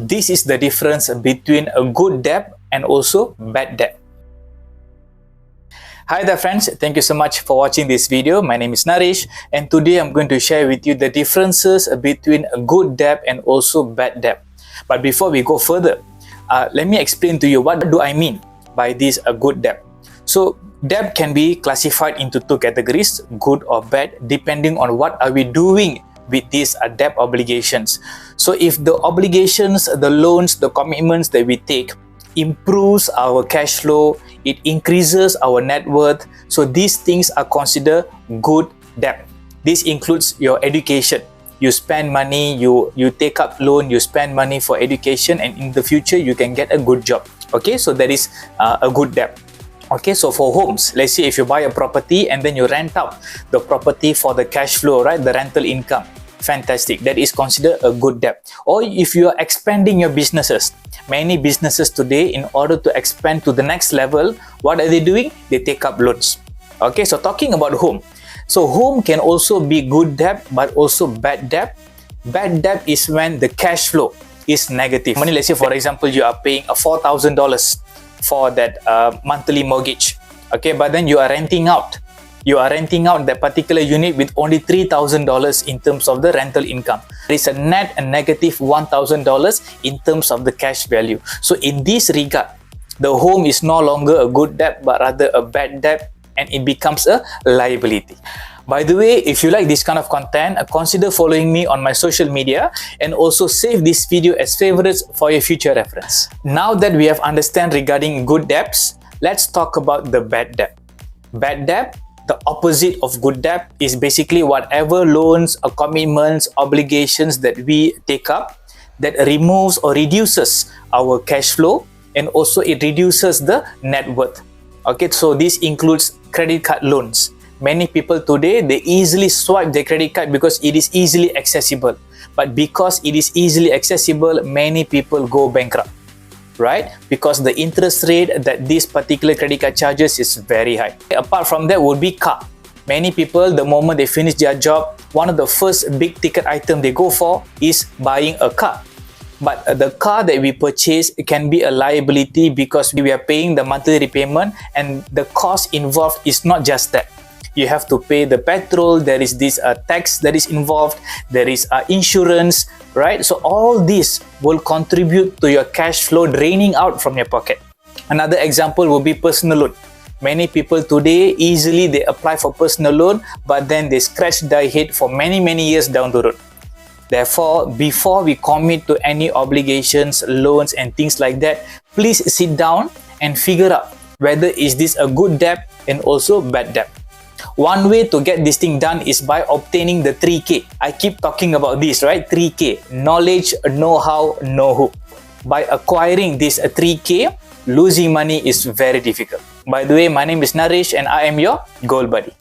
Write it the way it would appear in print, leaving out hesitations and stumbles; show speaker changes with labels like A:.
A: This is the difference between a good debt and also bad debt. Hi there friends, thank you so much for watching this video. My name is Naresh and today I'm going to share with you the differences between a good debt and also bad debt. But before we go further, let me explain to you what do I mean by this good debt. So debt can be classified into two categories, good or bad, depending on what are we doing with these debt obligations. So if the obligations, the loans, the commitments that we take improves our cash flow, it increases our net worth, so these things are considered good debt. This includes your education. You spend money, you take up loan, you spend money for education, and in the future you can get a good job. Okay, so that is a good debt. Okay, so for homes, let's say if you buy a property and then you rent out the property for the cash flow, right, the rental income, fantastic, that is considered a good debt. Or if you are expanding your businesses, many businesses today, in order to expand to the next level, what are they doing? They take up loans. Okay, so talking about home, so home can also be good debt but also bad debt. Bad debt is when the cash flow is negative. Money, let's say for example you are paying a $4,000 for that monthly mortgage, okay, but then you are renting out that particular unit with only $3,000 in terms of the rental income. There is a net and negative $1,000 in terms of the cash value. So in this regard, the home is no longer a good debt but rather a bad debt, and it becomes a liability. By the way, if you like this kind of content, consider following me on my social media and also save this video as favorites for your future reference. Now that we have understand regarding good debts, let's talk about the bad debt. Bad debt, the opposite of good debt, is basically whatever loans or commitments, obligations that we take up that removes or reduces our cash flow, and also it reduces the net worth. Okay, so this includes credit card loans. Many people today, they easily swipe their credit card because it is easily accessible. But because it is easily accessible, many people go bankrupt, right? Because the interest rate that this particular credit card charges is very high. Apart from that would be car. Many people, the moment they finish their job, one of the first big ticket item they go for is buying a car. But the car that we purchase can be a liability because we are paying the monthly repayment, and the cost involved is not just that. You have to pay the petrol, there is this tax that is involved, there is insurance, right? So all this will contribute to your cash flow draining out from your pocket. Another example will be personal loan. Many people today, easily they apply for personal loan, but then they scratch their head for many years down the road. Therefore, before we commit to any obligations, loans and things like that, please sit down and figure out whether is this a good debt and also bad debt. One way to get this thing done is by obtaining the 3K. I keep talking about this, right? 3K, knowledge, know-how, know-who. By acquiring this 3K, losing money is very difficult. By the way, my name is Naresh and I am your goal buddy.